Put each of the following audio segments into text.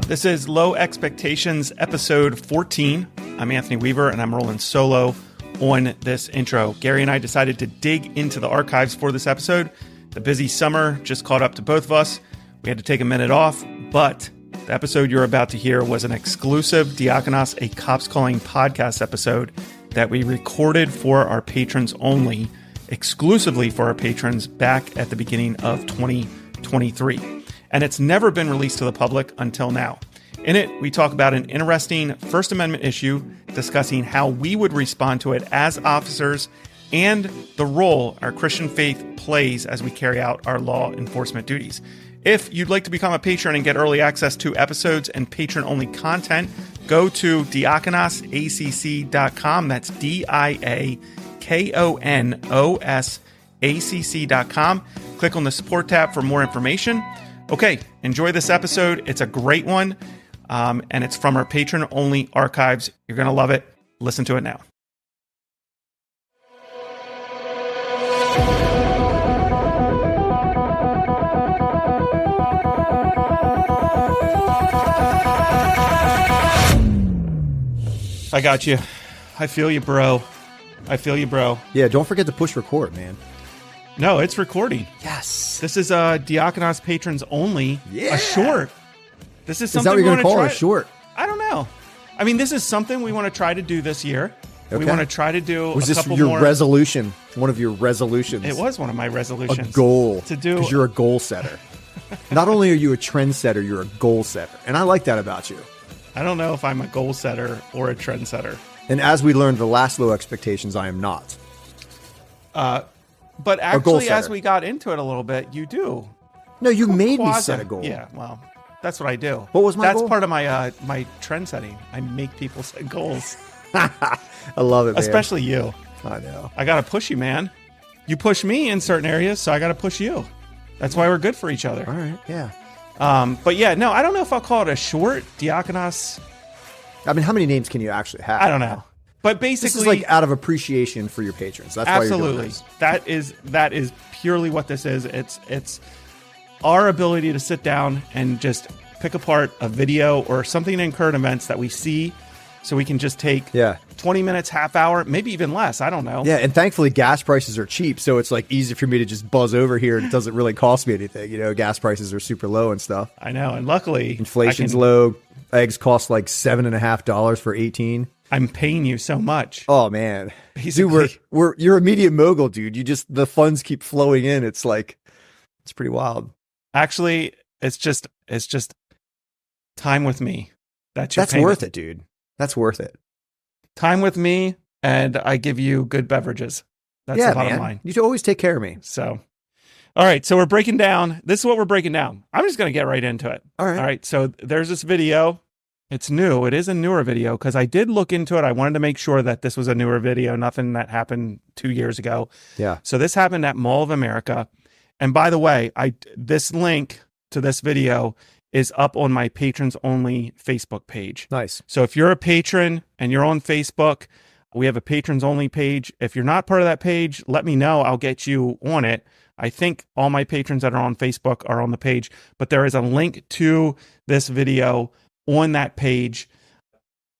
This is Low Expectations, episode 14. I'm Anthony Weaver, and I'm rolling solo on this intro. Gary and I decided to dig into the archives for this episode. The busy summer just caught up to both of us. We had to take a minute off, but the episode you're about to hear was an exclusive Diakonos, a Cops Calling podcast episode that we recorded for our patrons only, exclusively for our patrons back at the beginning of 2023. And it's never been released to the public until now. In it, we talk about an interesting First Amendment issue, discussing how we would respond to it as officers and the role our Christian faith plays as we carry out our law enforcement duties. If you'd like to become a patron and get early access to episodes and patron-only content, go to diakonosacc.com. That's diakonosacc.com. Click on the support tab for more information. Okay, enjoy this episode. It's a great one, and it's from our patron-only archives. You're going to love it. Listen to it now. I got you. I feel you, bro. I feel you, bro. Yeah, don't forget to push record, man. No, it's recording. Yes. This is Diakonos patrons only. Yeah. A short. This is something that what you're going to call it, a short? I don't know. I mean, this is something we want to try to do this year. Okay. We want to try to do Was a this couple your more. resolution? One of your resolutions? It was one of my resolutions. A goal. To do. Because you're a goal setter. Not only are you a trend setter, you're a goal setter. And I like that about you. I don't know if I'm a goal setter or a trend setter. And as we learned the last Low Expectations, I am not. But actually, as we got into it a little bit, you do. No, you made me set a goal. Yeah, well, that's what I do. What was my goal? That's part of my my trend setting. I make people set goals. I love it, man. Especially you. I know. I got to push you, man. You push me in certain areas, so I got to push you. That's why we're good for each other. All right, yeah. But yeah, no, I don't know if I'll call it a short Diakonos. I mean, how many names can you actually have? I don't know. But basically, this is like out of appreciation for your patrons. That's why you're doing this. That is purely what this is. It's our ability to sit down and just pick apart a video or something in current events that we see, so we can just take 20 minutes, half hour, maybe even less. I don't know. Yeah, and thankfully gas prices are cheap, so it's like easy for me to just buzz over here and it doesn't really cost me anything. You know, gas prices are super low and stuff. I know, and luckily inflation's low. Eggs cost like $7.50 for 18. I'm paying you so much. Oh man, basically. Dude, you're a media mogul, dude. The funds keep flowing in. It's like, it's pretty wild. Actually, it's just time with me. That's worth it, dude. That's worth it. Time with me, and I give you good beverages. That's the bottom line. You should always take care of me. So, all right. So we're breaking down. This is what we're breaking down. I'm just going to get right into it. All right. All right. So there's this video. It's new. It is a newer video because I did look into it. I wanted to make sure that this was a newer video, nothing that happened 2 years ago. Yeah. So this happened at Mall of America. And by the way, this link to this video is up on my patrons only Facebook page. Nice. So if you're a patron and you're on Facebook, we have a patrons only page. If you're not part of that page, let me know. I'll get you on it. I think all my patrons that are on Facebook are on the page, but there is a link to this video on that page.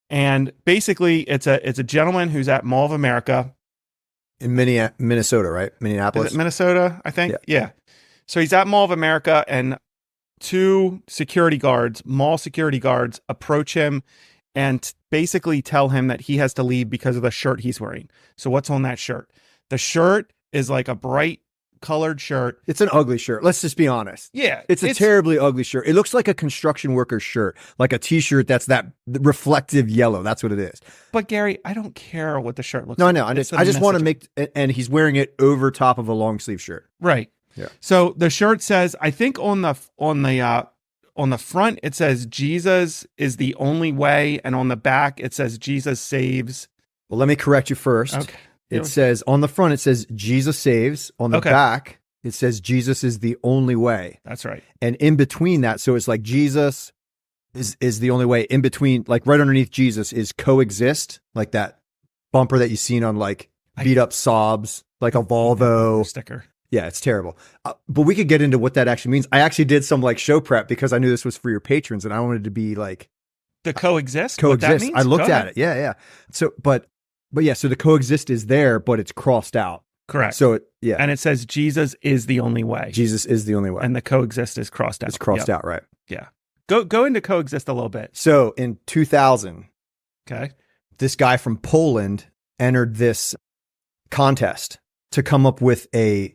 And basically it's a gentleman who's at Mall of America in Minnesota, right? Minneapolis. Is it Minnesota, I think? Yeah. So he's at Mall of America, and two mall security guards approach him and basically tell him that he has to leave because of the shirt he's wearing. So what's on that shirt? The shirt is like a bright colored shirt. It's an ugly shirt. Let's just be honest. Yeah. It's a terribly ugly shirt. It looks like a construction worker's shirt, like a t-shirt that's that reflective yellow. That's what it is. But Gary, I don't care what the shirt looks like. No, I just want to make, and he's wearing it over top of a long sleeve shirt. Right. Yeah. So the shirt says, I think on the front, it says Jesus is the only way. And on the back, it says Jesus saves. Well, let me correct you first. Okay. It says on the front, it says Jesus saves. On the back, it says Jesus is the only way. That's right. And in between that, so it's like Jesus is the only way. In between, like right underneath Jesus is coexist, like that bumper that you've seen on like beat up Saabs, like a Volvo sticker. Yeah, it's terrible. But we could get into what that actually means. I actually did some like show prep because I knew this was for your patrons, and I wanted to be like The coexist. coexist. What that means? I looked Go at ahead. it. Yeah. So, but yeah. So the coexist is there, but it's crossed out. Correct. So and it says Jesus is the only way, Jesus is the only way, and the coexist is crossed out. it's crossed out, right? Yeah. Go into coexist a little bit. So in 2000, Okay. this guy from Poland entered this contest to come up with a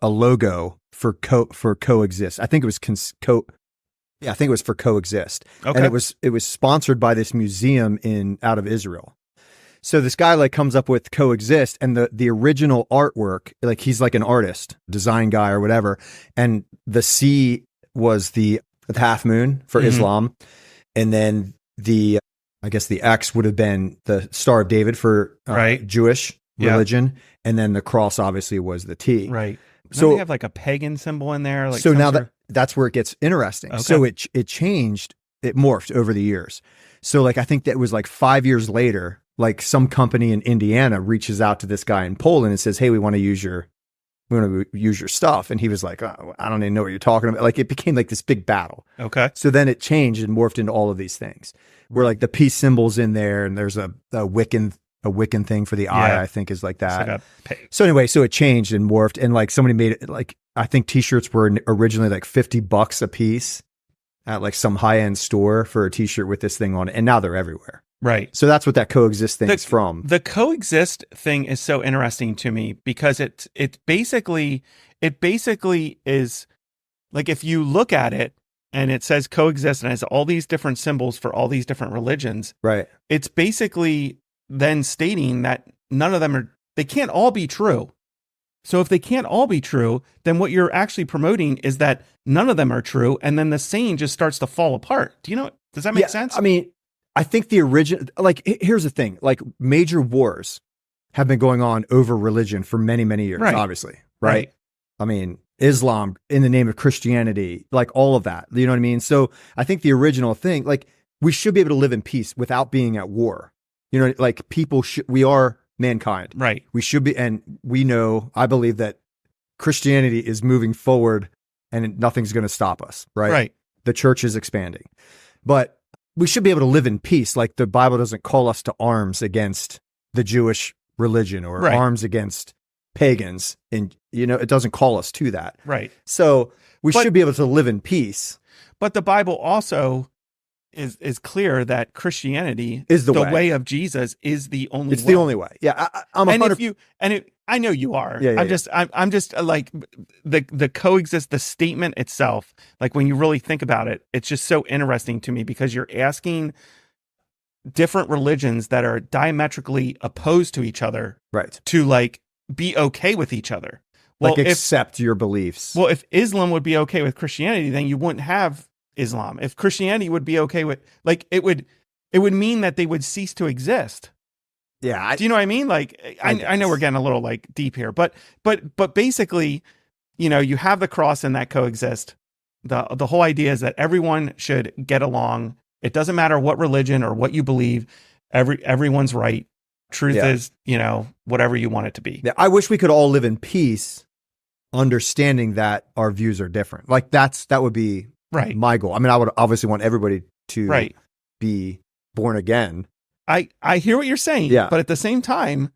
logo for coexist. I think it was I think it was for coexist. Okay. And it was sponsored by this museum out of Israel. So this guy like comes up with coexist, and the original artwork, like he's like an artist, design guy or whatever, and the C was the half moon for Islam, and then I guess the X would have been the Star of David for Right. Jewish religion, and then the cross obviously was the T. Right. So they have like a pagan symbol in there. Like so now sort that's where it gets interesting. Okay. So it changed, it morphed over the years. So like I think that was like 5 years later, like some company in Indiana reaches out to this guy in Poland and says, "Hey, we want to use your stuff." And he was like, "Oh, I don't even know what you're talking about." Like it became like this big battle. Okay. So then it changed and morphed into all of these things. Where like the peace symbol's in there, and there's a Wiccan thing for the eye, I think is like that. It's like So anyway, so it changed and morphed, and like somebody made it like, I think t-shirts were originally like $50 a piece at like some high-end store for a t-shirt with this thing on it, and now they're everywhere. right. So that's what that coexist thing is from. The coexist thing is so interesting to me because it basically is like, if you look at it and it says coexist and has all these different symbols for all these different religions, Right. it's basically then stating that none of them they can't all be true. So if they can't all be true, then what you're actually promoting is that none of them are true, and then the saying just starts to fall apart. Do you know? Does that make sense? I mean, I think the original, like, here's the thing, like major wars have been going on over religion for many, many years, Right. obviously. Right. I mean, Islam in the name of Christianity, like all of that, you know what I mean? So I think the original thing, like, we should be able to live in peace without being at war. You know, like we are mankind. Right. We should be, and I believe that Christianity is moving forward and nothing's going to stop us. Right. Right. The church is expanding, but we should be able to live in peace. Like the Bible doesn't call us to arms against the Jewish religion or Right. arms against pagans. And, it doesn't call us to that. Right. So we should be able to live in peace. But the Bible also is clear that Christianity Is the way. way of Jesus is the only It's way. the only way. Yeah. I'm And 100%. I know you are. Yeah, I'm just like the coexist, the statement itself, like when you really think about it, it's just so interesting to me because you're asking different religions that are diametrically opposed to each other Right. to like be okay with each other. Well, Like accept your beliefs. Well, if Islam would be okay with Christianity, then you wouldn't have Islam. If Christianity would be okay with, like, it would mean that they would cease to exist. Yeah. Do you know what I mean? Like, I know we're getting a little like deep here, but basically, you have the cross and that coexist. The whole idea is that everyone should get along. It doesn't matter what religion or what you believe. Everyone's right. Truth is, whatever you want it to be. Yeah, I wish we could all live in peace, understanding that our views are different. Like that would be Right. my goal. I mean, I would obviously want everybody to Right. be born again. I hear what you're saying, Yeah. but at the same time,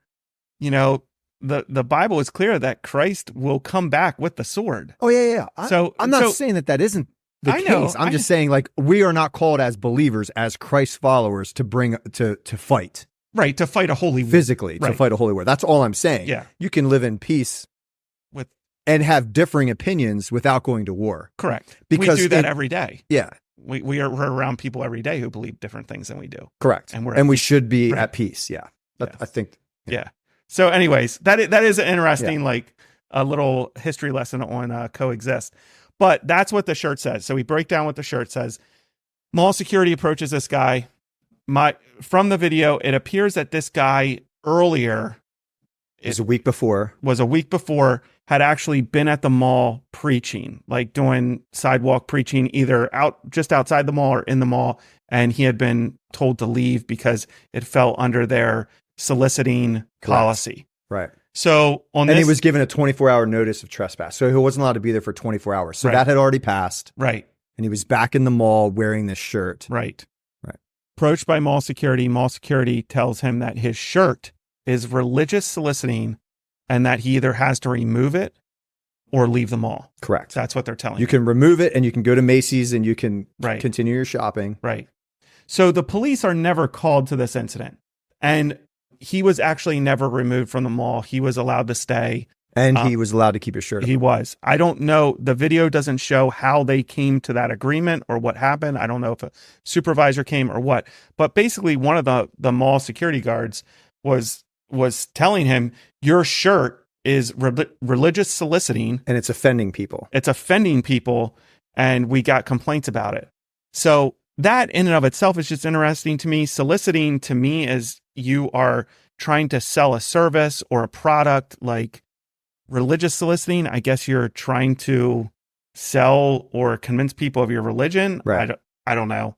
the Bible is clear that Christ will come back with the sword. Oh yeah. I'm not So- saying that isn't the I know, case. I'm just saying, like, we are not called as believers, as Christ followers, to bring to fight Right, to fight a holy war. physically, to Right. fight a holy war. That's all I'm saying. Yeah. You can live in peace With and have differing opinions without going to war. correct. Because we do that it- every day. Yeah, We're around people every day who believe different things than we do. correct. And And we should be Right. at peace. Yeah. Yes. I think. Yeah. So anyways, that is an interesting, like a little history lesson on coexist. But that's what the shirt says. So we break down what the shirt says. Mall security approaches this guy. From the video, it appears that this guy earlier It was a week before. had actually been at the mall preaching, like doing sidewalk preaching, either just outside the mall or in the mall. And he had been told to leave because it fell under their soliciting policy. Right. So on And this, he was given a 24-hour notice of trespass. So he wasn't allowed to be there for 24 hours. So Right. that had already passed. right, And he was back in the mall wearing this shirt. right. Right. Approached by mall security tells him that his shirt is religious soliciting and that he either has to remove it or leave the mall. Correct. That's what they're telling You can remove it and you can go to Macy's and you can Right. continue your shopping. Right. So the police are never called to this incident. And he was actually never removed from the mall. He was allowed to stay. And he was allowed to keep his shirt on. He was. I don't know. The video doesn't show how they came to that agreement or what happened. I don't know if a supervisor came or what. But basically, one of the mall security guards was telling him, your shirt is religious soliciting. And it's offending people. It's offending people. And we got complaints about it. So that in and of itself is just interesting to me. Soliciting to me is you are trying to sell a service or a product. Like religious soliciting, I guess you're trying to sell or convince people of your religion. Right. I don't know.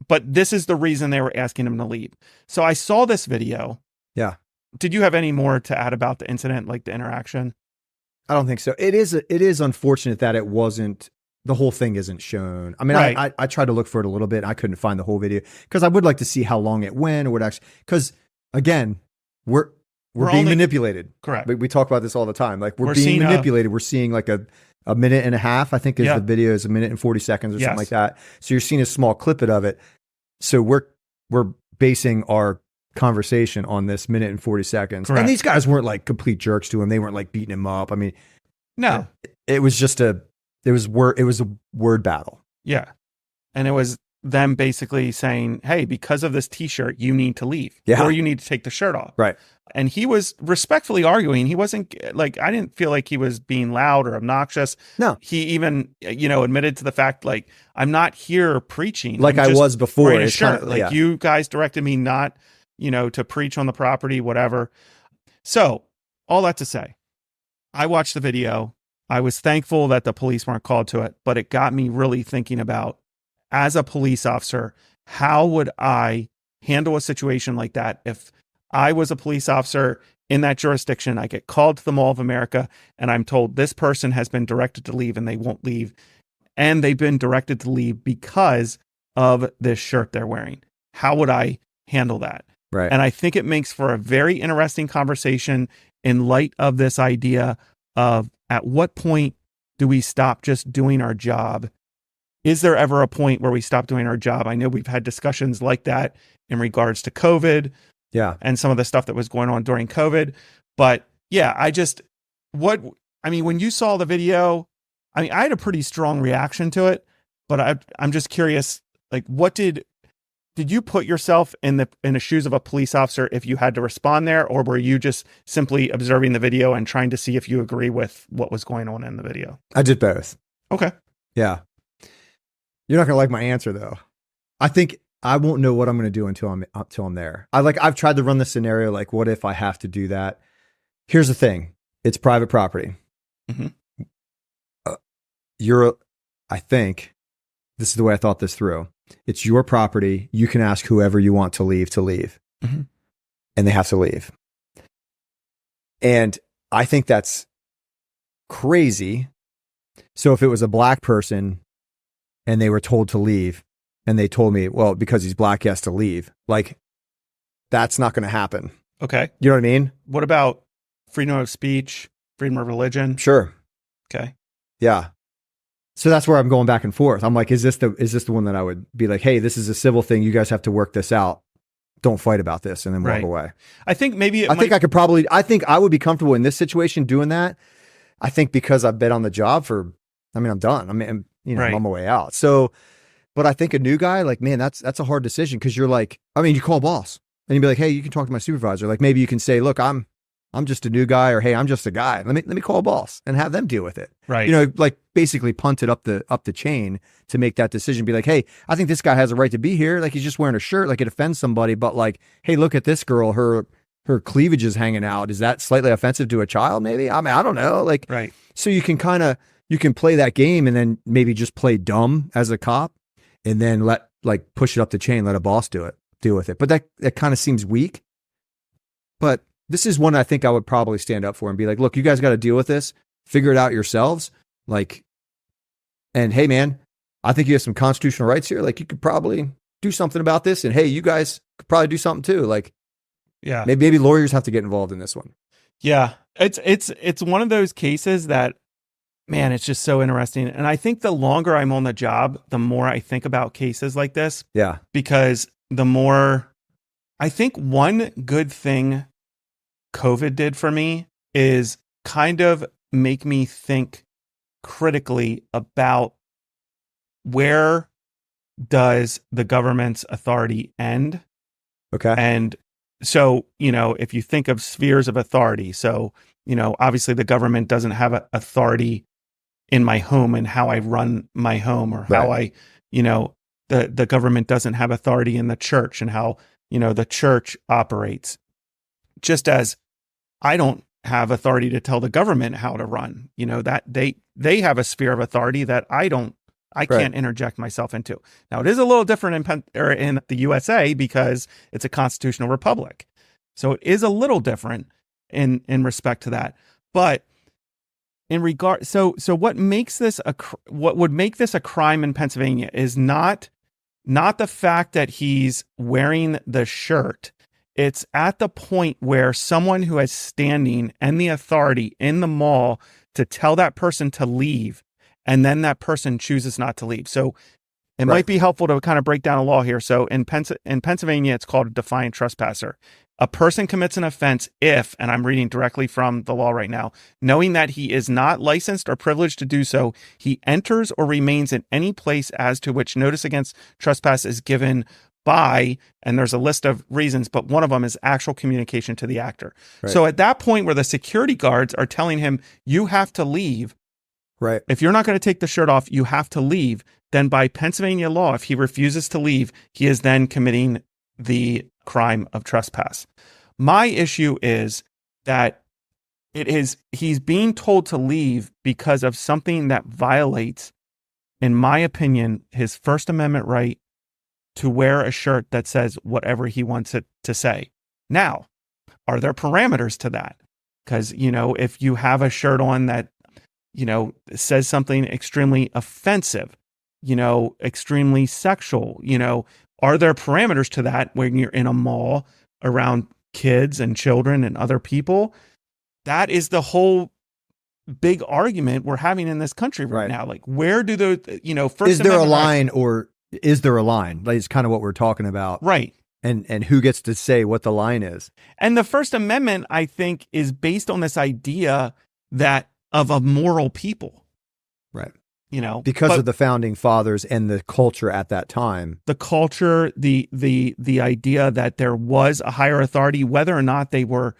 But this is the reason they were asking him to leave. So I saw this video. Yeah. Did you have any more to add about the incident, like the interaction? I don't think so. It is unfortunate that it wasn't, the whole thing isn't shown. I mean, Right. I tried to look for it a little bit. I couldn't find the whole video because I would like to see how long it went or what actually, because again, we're being only- manipulated. Correct. We talk about this all the time. Like we're seeing being manipulated. We're seeing like a minute and a half, I think is Yeah. the video is a minute and 40 seconds or Yes. something like that. So you're seeing a small clip of it. So we're basing our conversation on this minute and 40 seconds. Correct. And these guys weren't like complete jerks to him. They weren't like beating him up. I mean, No. it was just a word battle. Yeah. And it was them basically saying, hey, because of this t-shirt, you need to leave. Yeah. Or you need to take the shirt off. Right. And he was respectfully arguing. He wasn't like, I didn't feel like he was being loud or obnoxious. No. He even, admitted to the fact, like, I'm not here preaching. Like I'm I just was before. wearing a It's shirt. kinda- Like yeah. you guys directed me not, to preach on the property, whatever. So all that to say, I watched the video. I was thankful that the police weren't called to it, but it got me really thinking about, as a police officer, how would I handle a situation like that if I was a police officer in that jurisdiction? I get called to the Mall of America and I'm told this person has been directed to leave and they won't leave. And they've been directed to leave because of this shirt they're wearing. How would I handle that? Right. And I think it makes for a very interesting conversation in light of this idea of, at what point do we stop just doing our job? Is there ever a point where we stop doing our job? I know we've had discussions like that in regards to COVID Yeah. and some of the stuff that was going on during COVID. But yeah, when you saw the video, I had a pretty strong reaction to it, but I'm just curious, like, what did you put yourself in the shoes of a police officer if you had to respond there, or were you just simply observing the video and trying to see if you agree with what was going on in the video? I did both. Okay. Yeah. You're not going to like my answer though. I think I won't know what I'm going to do until I'm there. I've tried to run the scenario. Like, what if I have to do that? Here's the thing. It's private property. Mm-hmm. I think this is the way I thought this through. It's your property. You can ask whoever you want to leave. Mm-hmm. And they have to leave. And I think that's crazy. So if it was a black person and they were told to leave and they told me, well, because he's black, he has to leave. Like, that's not going to happen. Okay. You know what I mean? What about freedom of speech, freedom of religion? Sure. Okay. Yeah. So that's where I'm going back and forth. I'm like, is this the one that I would be like, hey, this is a civil thing. You guys have to work this out. Don't fight about this, and then walk Right. away. I think maybe I think I would be comfortable in this situation doing that. I think because I've been on the job I'm done. I'm Right. I'm on my way out. So, but I think a new guy, like, man, that's a hard decision. Cause you're like, you call a boss and you'd be like, hey, you can talk to my supervisor. Like, maybe you can say, look, I'm just a new guy, or, hey, I'm just a guy. Let me call a boss and have them deal with it. Right. Like basically punt it up the chain to make that decision. Be like, hey, I think this guy has a right to be here. Like, he's just wearing a shirt. Like, it offends somebody, but like, hey, look at this girl. Her cleavage is hanging out. Is that slightly offensive to a child? Maybe. I don't know. Like, Right. so you can play that game and then maybe just play dumb as a cop and then push it up the chain, let a boss deal with it. But that kind of seems weak. But this is one I think I would probably stand up for and be like, look, you guys got to deal with this, figure it out yourselves. Like, and hey, man, I think you have some constitutional rights here. Like, you could probably do something about this. And hey, you guys could probably do something too. Like, yeah, maybe lawyers have to get involved in this one. Yeah, it's one of those cases that, man, it's just so interesting. And I think the longer I'm on the job, the more I think about cases like this. Yeah. Because the more, I think one good thing COVID did for me is kind of make me think critically about where does the government's authority end? Okay. And so, if you think of spheres of authority, so, obviously the government doesn't have authority in my home and how I run my home, or how I, the government doesn't have authority in the church and how, the church operates. Just as I don't have authority to tell the government how to run, that they have a sphere of authority that I can't interject myself into. Now, it is a little different in the USA because it's a constitutional republic. So it is a little different in respect to that. But in regard, so what makes this what would make this a crime in Pennsylvania is not the fact that he's wearing the shirt. It's at the point where someone who has standing and the authority in the mall to tell that person to leave, and then that person chooses not to leave. So it might be helpful to kind of break down a law here. So in Pennsylvania, it's called a defiant trespasser. A person commits an offense if, and I'm reading directly from the law right now, knowing that he is not licensed or privileged to do so, he enters or remains in any place as to which notice against trespass is given by, and there's a list of reasons, but one of them is actual communication to the actor. Right. So at that point where the security guards are telling him, you have to leave. Right. If you're not going to take the shirt off, you have to leave. Then by Pennsylvania law, if he refuses to leave, he is then committing the crime of trespass. My issue is that he's being told to leave because of something that violates, in my opinion, his First Amendment right to wear a shirt that says whatever he wants it to say. Now, are there parameters to that? Because, if you have a shirt on that, says something extremely offensive, extremely sexual, are there parameters to that when you're in a mall around kids and children and other people? That is the whole big argument we're having in this country right now. Like, where do those, First is there a line or is there a line? Like, it's kind of what we're talking about. Right. And who gets to say what the line is? And the First Amendment, I think, is based on this idea that of a moral people. Right. Because of the founding fathers and the culture at that time. The culture, the idea that there was a higher authority, whether or not they were,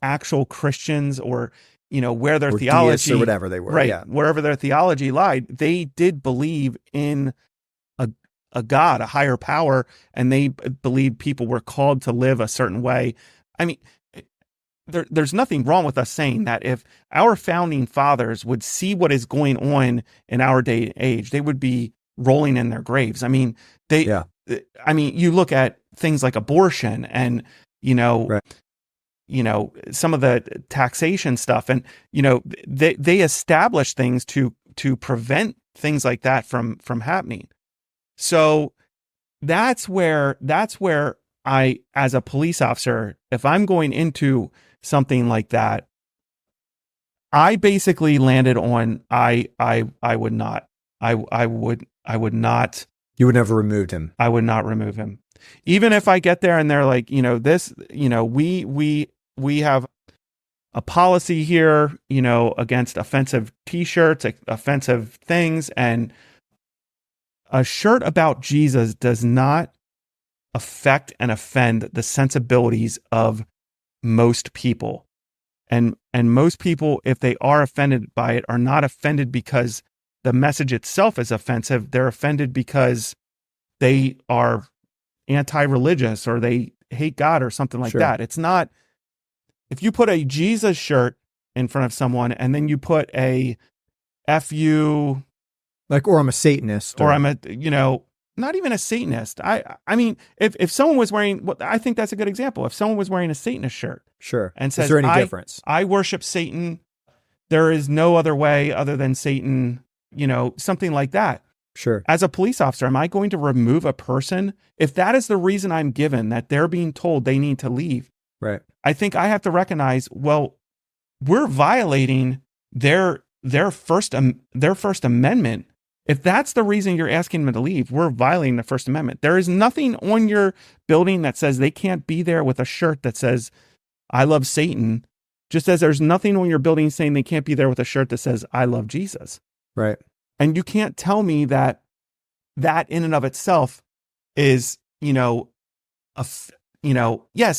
actual Christians or, where their theology or whatever they were. Right. Yeah. Wherever their theology lied, they did believe in a God, a higher power, and they believed people were called to live a certain way. I mean, there's nothing wrong with us saying that if our founding fathers would see what is going on in our day and age, they would be rolling in their graves. I mean, you look at things like abortion and, some of the taxation stuff, and, they establish things to prevent things like that from happening. So that's where I, as a police officer, if I'm going into something like that, I basically landed on I would not. I would not. You would never removed him. I would not remove him. Even if I get there and they're like, we have a policy here, against offensive T-shirts, offensive things, and a shirt about Jesus does not affect and offend the sensibilities of most people. And most people, if they are offended by it, are not offended because the message itself is offensive. They're offended because they are anti-religious or they hate God or something like that. It's not, if you put a Jesus shirt in front of someone and then you put a F you, like, or I'm a Satanist, or I'm a, not even a Satanist. I mean, if someone was wearing, well, I think that's a good example. If someone was wearing a Satanist shirt, Sure. and says, is there any difference? I worship Satan. There is no other way other than Satan, something like that. Sure. As a police officer, am I going to remove a person if that is the reason I'm given, that they're being told they need to leave? Right. I think I have to recognize, well, we're violating their First Amendment. If that's the reason you're asking them to leave, we're violating the First Amendment. There is nothing on your building that says they can't be there with a shirt that says, I love Satan, just as there's nothing on your building saying they can't be there with a shirt that says, I love Jesus. Right. And you can't tell me that in and of itself is, yes,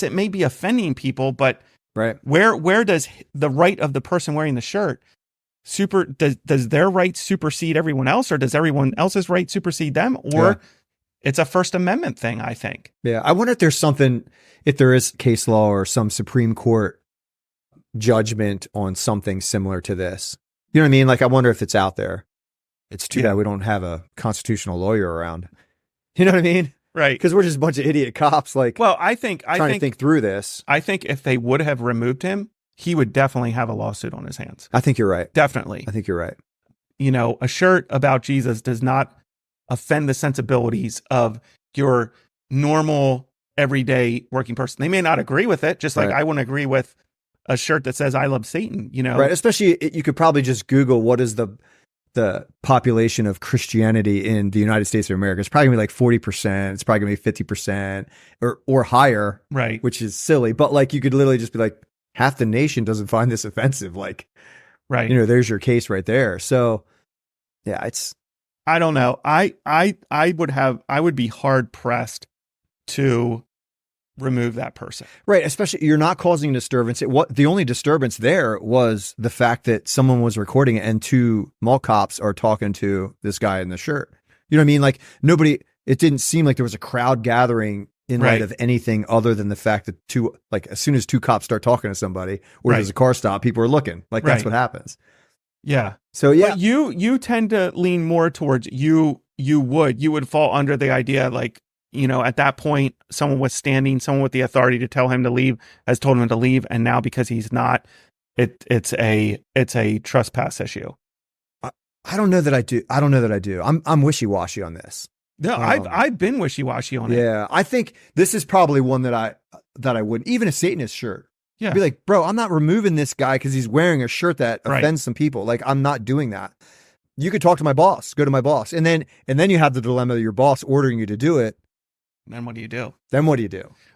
it may be offending people, but right. Where does the right of the person wearing the shirt does their right supersede everyone else, or does everyone else's right supersede them? Or it's a First Amendment thing, I think. Yeah. I wonder if there is case law or some Supreme Court judgment on something similar to this. You know what I mean? Like, I wonder if it's out there. It's too bad we don't have a constitutional lawyer around. You know what I mean? Right. Because we're just a bunch of idiot cops, like, I think trying to think through this. I think if they would have removed him, he would definitely have a lawsuit on his hands. I think you're right. Definitely. I think you're right. A shirt about Jesus does not offend the sensibilities of your normal, everyday working person. They may not agree with it, just like I wouldn't agree with a shirt that says, I love Satan, Right. Especially, you could probably just Google what is the population of Christianity in the United States of America. It's probably gonna be like 40%. It's probably gonna be 50% or higher. Right. Which is silly. But like, you could literally just be like, half the nation doesn't find this offensive. Like, right. There's your case right there. So yeah, I don't know. I would be hard pressed to remove that person. Right. Especially, you're not causing disturbance. The only disturbance there was the fact that someone was recording it and two mall cops are talking to this guy in the shirt. You know what I mean? Like, it didn't seem like there was a crowd gathering in light of anything other than the fact that as soon as two cops start talking to somebody or there's a car stop, people are looking. Like, that's what happens. Yeah. So yeah. But you tend to lean more towards you would fall under the idea, like, at that point, someone with the authority to tell him to leave has told him to leave. And now because he's not, it's a trespass issue. I don't know that I do. I'm wishy-washy on this. No, I've been wishy-washy on it. Yeah. I think this is probably one that I wouldn't, even a Satanist shirt. Yeah. I'd be like, bro, I'm not removing this guy because he's wearing a shirt that offends some people. Like, I'm not doing that. You could talk to my boss, go to my boss. And then you have the dilemma of your boss ordering you to do it. Then what do you do?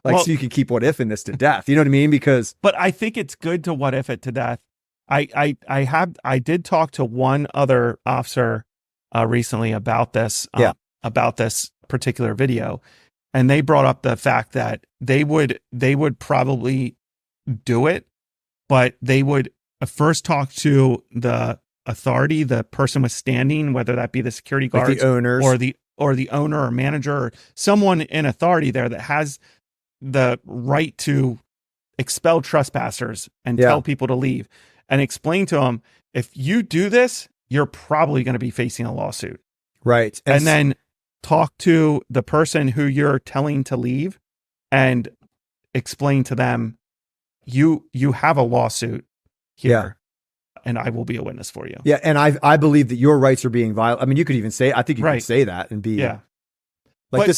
Like, so you can keep what ifing this to death. You know what I mean? But I think it's good to what if it to death. I did talk to one other officer recently about this. About this particular video, and they brought up the fact that they would probably do it, but they would first talk to the authority, the person with standing, whether that be the security guards, like the owners, or the owner or manager or someone in authority there that has the right to expel trespassers and tell people to leave, and explain to them, if you do this, you're probably going to be facing a lawsuit. Right. And then talk to the person who you're telling to leave and explain to them, you have a lawsuit here, and I will be a witness for you. Yeah. And I believe that your rights are being violated. I mean, you could even say, I think you could say that and be, like,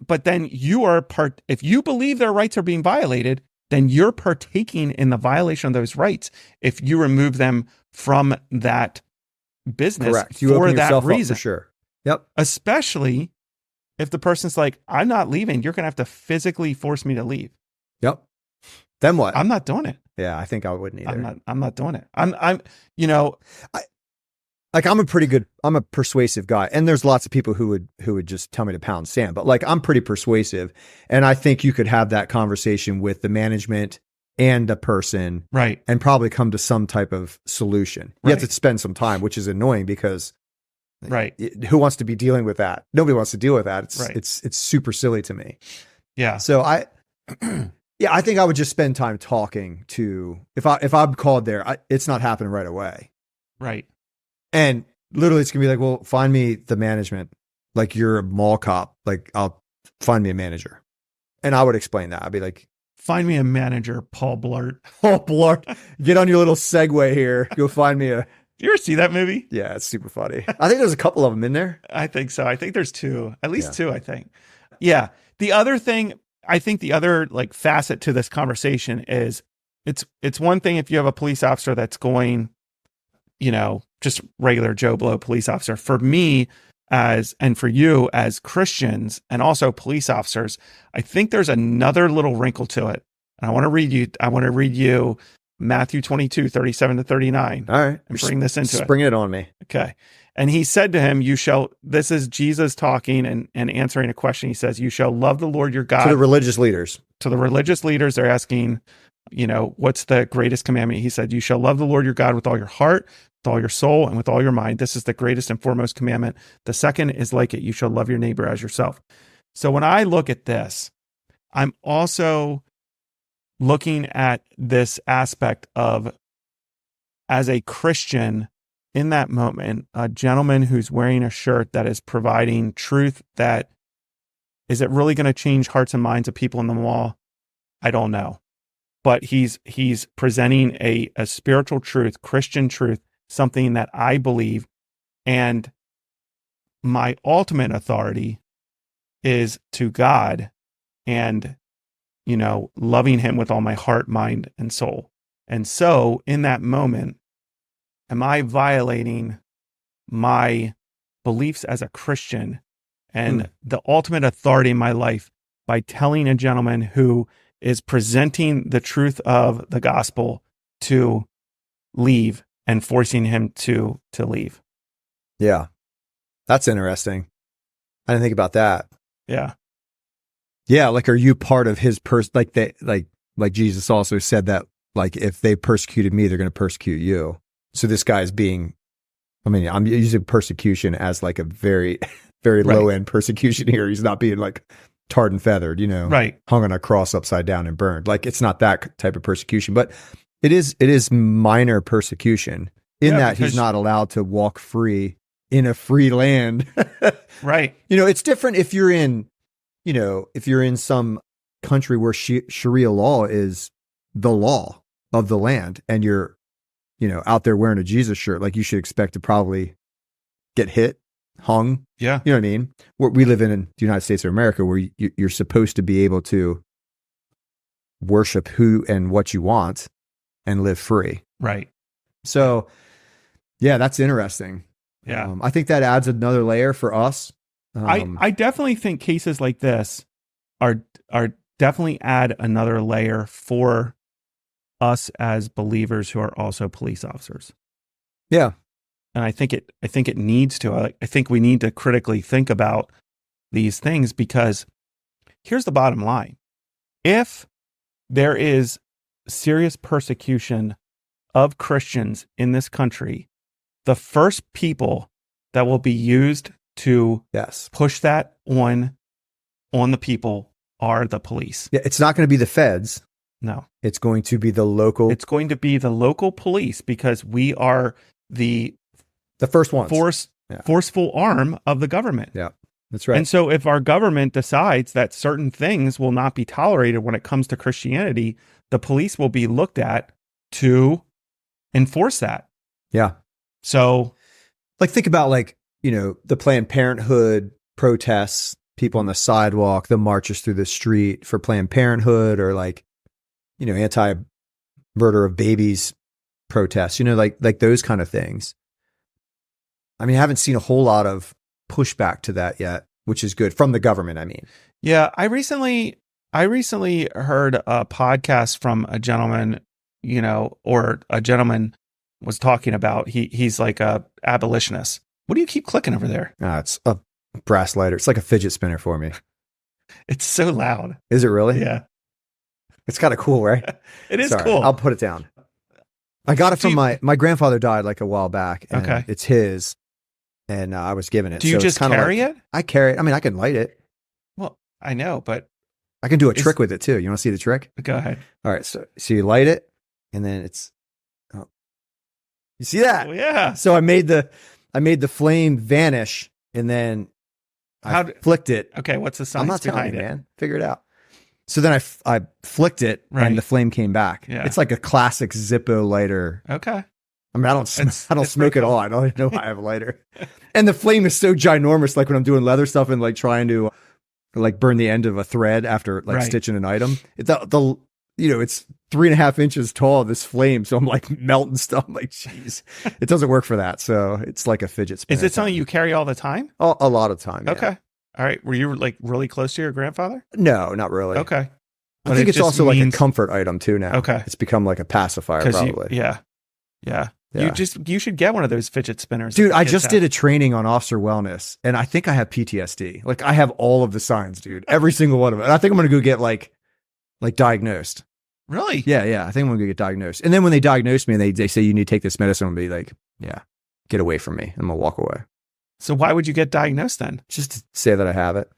but then you are if you believe their rights are being violated, then you're partaking in the violation of those rights if you remove them from that business. Correct. You for open that yourself reason. Up for sure. Yep. Especially if the person's like, I'm not leaving, you're going to have to physically force me to leave. Yep. Then what? I'm not doing it. Yeah, I think I wouldn't either. I'm not doing it. I'm a persuasive guy, and there's lots of people who would just tell me to pound sand, but like, I'm pretty persuasive, and I think you could have that conversation with the management and the person, right, and probably come to some type of solution. You have to spend some time, which is annoying because who wants to be dealing with that? Nobody wants to deal with that. It's super silly to me. Yeah. So I think I would just spend time talking to, if I'm called there, it's not happening right away. Right. And literally it's gonna be like, well, find me the management like you're a mall cop. Like, I'll find me a manager. And I would explain that. I'd be like, find me a manager, Paul Blart. oh, Blart, get on your little Segway here. Go find me a. You ever see that movie? Yeah, it's super funny. I think there's a couple of them in there. I think so. I think there's two, at least two, I think. Yeah. The other thing, I think the other like facet to this conversation is it's one thing if you have a police officer that's going, just regular Joe Blow police officer. For me and for you as Christians and also police officers, I think there's another little wrinkle to it. And I want to read you Matthew 22, 37 to 39. All right. And bring this into it. Bring it on me. Okay. And he said to him, this is Jesus talking and answering a question. He says, you shall love the Lord your God. To the religious leaders. To the religious leaders, they're asking, what's the greatest commandment? He said, you shall love the Lord your God with all your heart, with all your soul, and with all your mind. This is the greatest and foremost commandment. The second is like it. You shall love your neighbor as yourself. So when I look at this, I'm also looking at this aspect of, as a Christian in that moment, a gentleman who's wearing a shirt that is providing truth that, is it really going to change hearts and minds of people in the mall? I don't know. But he's presenting a spiritual truth, Christian truth, something that I believe, and my ultimate authority is to God and loving him with all my heart, mind, and soul. And so in that moment, am I violating my beliefs as a Christian and the ultimate authority in my life by telling a gentleman who is presenting the truth of the gospel to leave and forcing him to leave? Yeah. That's interesting. I didn't think about that. Yeah. Yeah, like, are you part of his like Jesus also said that, like, if they persecuted me, they're going to persecute you. So this guy's being, I'm using persecution as like a very, very low end persecution here. He's not being like tarred and feathered, right, hung on a cross upside down and burned. Like, it's not that type of persecution, but it is minor persecution in that he's not allowed to walk free in a free land. Right. It's different if you're in, if you're in some country where Sharia law is the law of the land and you're, out there wearing a Jesus shirt, like, you should expect to probably get hit, hung. Yeah. You know what I mean? We live in the United States of America where you're supposed to be able to worship who and what you want and live free. Right. So, yeah, that's interesting. Yeah. I think that adds another layer for us. I definitely think cases like this are definitely add another layer for us as believers who are also police officers. Yeah. And I think it needs to. I think we need to critically think about these things, because here's the bottom line. If there is serious persecution of Christians in this country, the first people that will be used to push that on the people are the police. Yeah, it's not going to be the feds. No. It's going to be the local. It's going to be the local police, because we are the first ones. Forceful arm of the government. Yeah, that's right. And so if our government decides that certain things will not be tolerated when it comes to Christianity, the police will be looked at to enforce that. Yeah. So, like, think about, like, the Planned Parenthood protests, people on the sidewalk, the marches through the street for Planned Parenthood, or like, anti-murder of babies protests, like those kind of things. I haven't seen a whole lot of pushback to that yet, which is good from the government. Yeah, I recently heard a podcast from a gentleman, or a gentleman was talking about, he's like a abolitionist. What do you keep clicking over there? It's a brass lighter. It's like a fidget spinner for me. It's so loud. Is it really? Yeah. It's kind of cool, right? It is cool. I'll put it down. I got it from my grandfather died like a while back. And okay. It's his. And I was given it. Do you just carry it? I carry it. I can light it. Well, I know, but I can do a trick with it too. You want to see the trick? Go ahead. All right. So you light it, and then you see that? Oh, yeah. So I made the flame vanish, and then I flicked it. Okay, what's the I'm science not telling behind you, it? man. Figure it out. So then I flicked it Right. and the flame came back. Yeah. It's like a classic Zippo lighter. Okay. I mean, I don't smoke at cool. all. I don't even know why I have a lighter. And the flame is so ginormous. Like when I'm doing leather stuff and like trying to like burn the end of a thread after like Right. stitching an item. It's it's 3.5 inches tall, this flame. So I'm like melting stuff. I'm like, geez, it doesn't work for that. So it's like a fidget spinner. Is it something you carry all the time? A lot of time. Yeah. Okay. All right. Were you like really close to your grandfather? No, not really. Okay. I think it's just also like a means- comfort item too now. Okay. It's become like a pacifier probably. Yeah. You should get one of those fidget spinners. Dude, that I kids just have. did a training on officer wellness and I think I have PTSD. Like I have all of the signs, dude. Every single one of it. And I think I'm going to go get like diagnosed. Really? Yeah. I think I'm going to go get diagnosed. And then when they diagnose me and they say you need to take this medicine, I'm going to be like, yeah, get away from me. I'm going to walk away. So why would you get diagnosed then? Just to say that I have it.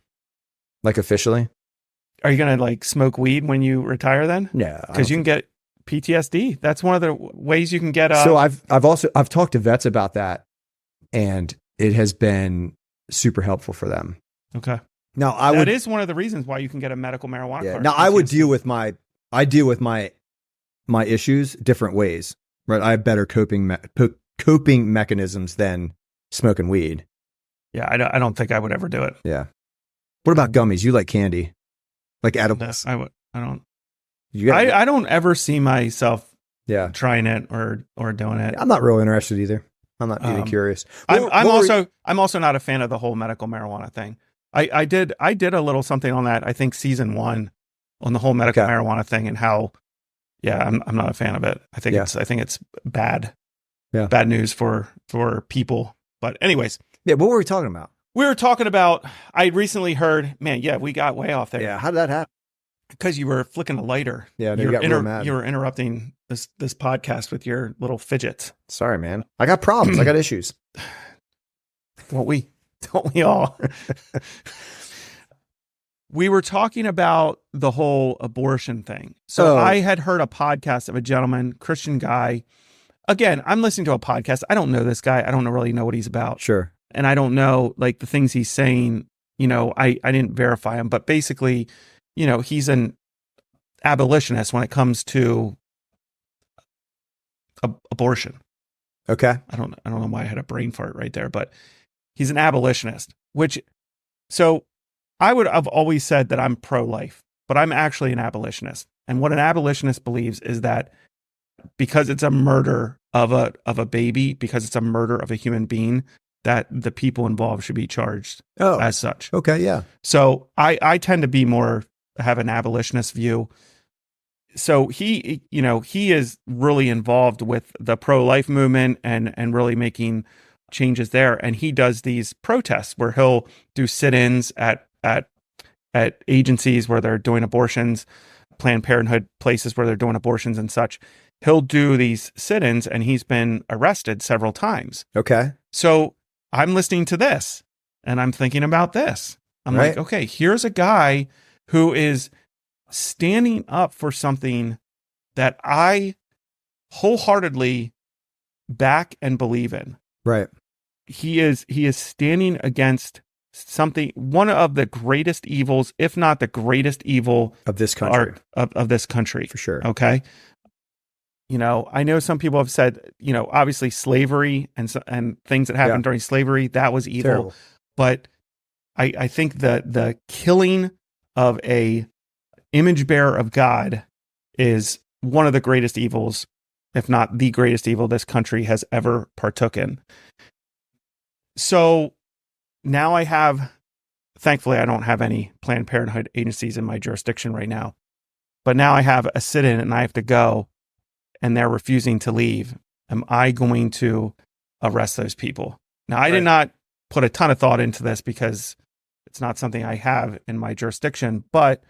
Like officially? Are you going to like smoke weed when you retire then? No. Because you can get PTSD. That's one of the ways you can get. So I've talked to vets about that and it has been super helpful for them. Okay. Now That is one of the reasons why you can get a medical marijuana card. Now I would deal with my issues different ways, right? I have better coping mechanisms than smoking weed. Yeah, I don't think I would ever do it. Yeah. What about gummies? You like candy, like edibles? I don't. You got, I don't ever see myself yeah. trying it or doing it. I'm not really interested either. I'm not even curious. I'm also not a fan of the whole medical marijuana thing. I did a little something on that. I think season 1 on the whole medical marijuana thing and how. Yeah, I'm not a fan of it. I think it's bad. Yeah. Bad news for people. But anyways. Yeah, what were we talking about? We were talking about, I recently heard, man, yeah, we got way off there. Yeah, how did that happen? Because you were flicking a lighter. Yeah, you got real mad. You were interrupting this podcast with your little fidgets. Sorry, man. I got problems. I got issues. Well, don't we all? We were talking about the whole abortion thing. So I had heard a podcast of a gentleman, Christian guy. Again, I'm listening to a podcast. I don't know this guy. I don't really know what he's about. Sure. And I don't know like the things he's saying, I didn't verify him, but basically, he's an abolitionist when it comes to abortion. Okay. I don't know why I had a brain fart right there, but he's an abolitionist, I've always said that I'm pro-life, but I'm actually an abolitionist. And what an abolitionist believes is that because it's a murder of a baby, because it's a murder of a human being, that the people involved should be charged as such. Okay, yeah. So I tend to have an abolitionist view. So he is really involved with the pro-life movement and really making changes there. And he does these protests where he'll do sit-ins at agencies where they're doing abortions, Planned Parenthood places where they're doing abortions and such. He'll do these sit-ins and he's been arrested several times. Okay. So I'm listening to this and I'm thinking about this. I'm like, okay, here's a guy who is standing up for something that I wholeheartedly back and believe in. Right. He is standing against something, one of the greatest evils, if not the greatest evil of this country, of this country. For sure. Okay. I know some people have said, obviously slavery and things that happened during slavery, that was evil. Terrible. But I think the killing of a image bearer of God is one of the greatest evils, if not the greatest evil this country has ever partook in. So now thankfully I don't have any Planned Parenthood agencies in my jurisdiction right now, but now I have a sit-in and I have to go and they're refusing to leave. Am I going to arrest those people? Now, I did not put a ton of thought into this because it's not something I have in my jurisdiction, but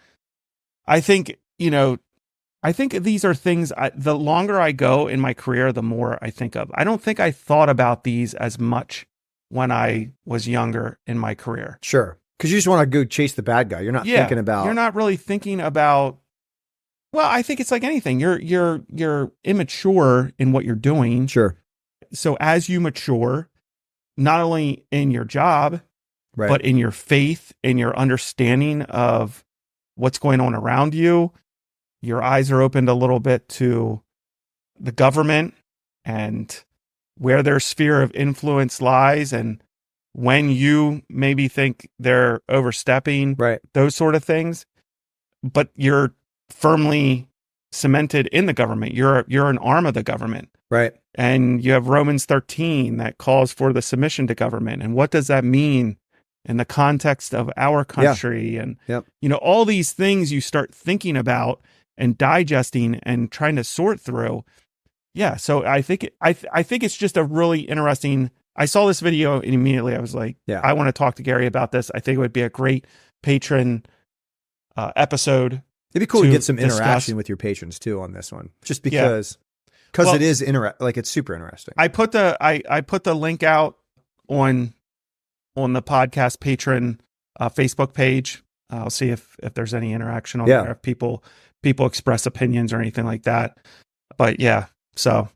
I think, these are things, the longer I go in my career, the more I think of. I don't think I thought about these as much when I was younger in my career. Sure. Because you just want to go chase the bad guy. You're not thinking about... You're not really thinking about... Well, I think it's like anything. You're immature in what you're doing. Sure. So as you mature, not only in your job, Right. but in your faith, in your understanding of what's going on around you, your eyes are opened a little bit to the government and where their sphere of influence lies, and when you maybe think they're overstepping, Right. those sort of things. But you're firmly cemented in the government. You're an arm of the government. Right. And you have Romans 13 that calls for the submission to government. And what does that mean in the context of our country? And, Yep. all these things you start thinking about and digesting and trying to sort through. Yeah. So I think it's just a really interesting. I saw this video and immediately I was like, I want to talk to Gary about this. I think it would be a great patron episode. It'd be cool to get some discuss. interaction with your patrons too on this one, just because it is it's super interesting. I put the link out on the podcast patron Facebook page. I'll see if there's any interaction on there, if people express opinions or anything like that. But yeah, so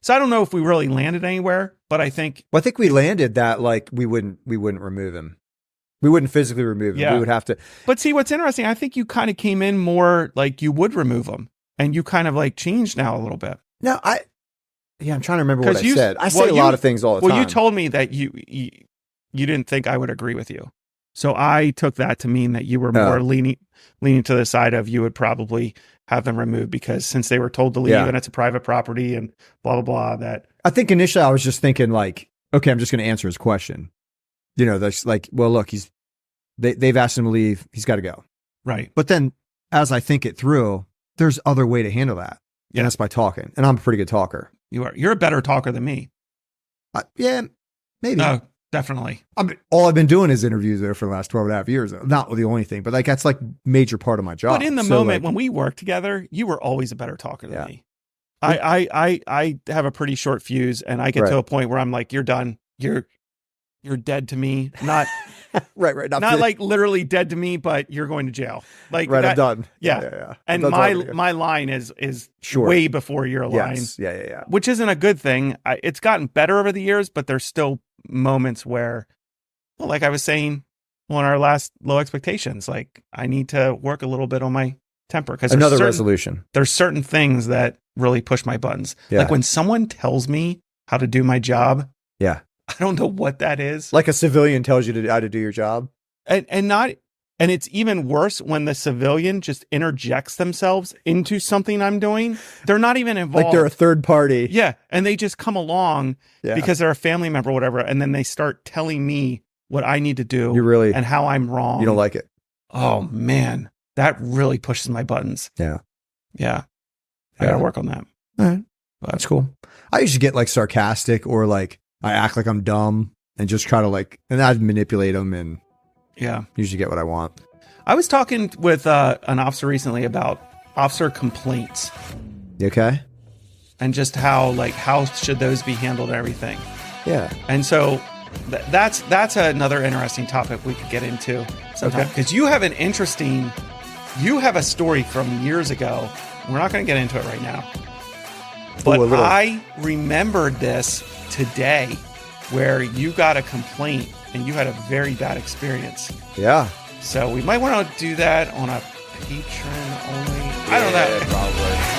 I don't know if we really landed anywhere, but I think we landed that like we wouldn't remove him. We wouldn't physically remove him. Yeah. We would have to. But see, what's interesting, I think you kind of came in more like you would remove him, and you kind of like changed now a little bit. No, I'm trying to remember what I said. I say a lot of things all the time. Well, you told me that you didn't think I would agree with you. So I took that to mean that you were more leaning to the side of you would probably have them removed because since they were told to leave and it's a private property and blah, blah, blah, that. I think initially I was just thinking like, okay, I'm just going to answer his question. That's like, well, look, they've asked him to leave. He's got to go. Right. But then as I think it through, there's other way to handle that. Yeah. And that's by talking. And I'm a pretty good talker. You are. You're a better talker than me. Yeah, maybe. No, definitely. All I've been doing is interviews there for the last 12 and a half years. Not the only thing, but like that's like major part of my job. But in the moment when we work together, you were always a better talker than me. I have a pretty short fuse and I get to a point where I'm like, you're done. You're dead to me. Not right. Not like literally dead to me, but you're going to jail. Like right, I'm done. Yeah. And my line is way before your line. Yes. Yeah. Which isn't a good thing. It's gotten better over the years, but there's still moments where, well, like I was saying on our last Low Expectations, like I need to work a little bit on my temper because another resolution. There's certain things that really push my buttons. Yeah. Like when someone tells me how to do my job. Yeah. I don't know what that is. Like a civilian tells you how to do your job. And it's even worse when the civilian just interjects themselves into something I'm doing. They're not even involved. Like they're a third party. Yeah. And they just come along because they're a family member or whatever. And then they start telling me what I need to do and how I'm wrong. You don't like it. Oh man. That really pushes my buttons. Yeah. Yeah. I gotta work on that. All right. Well, that's cool. I usually get like sarcastic or like, I act like I'm dumb and just try to and I'd manipulate them and usually get what I want. I was talking with an officer recently about officer complaints. You okay? And just how should those be handled and everything. Yeah. And so that's another interesting topic we could get into sometime. Because you have a story from years ago. We're not going to get into it right now. But I remembered this today where you got a complaint and you had a very bad experience. Yeah. So we might want to do that on a patron only. I don't know. Probably.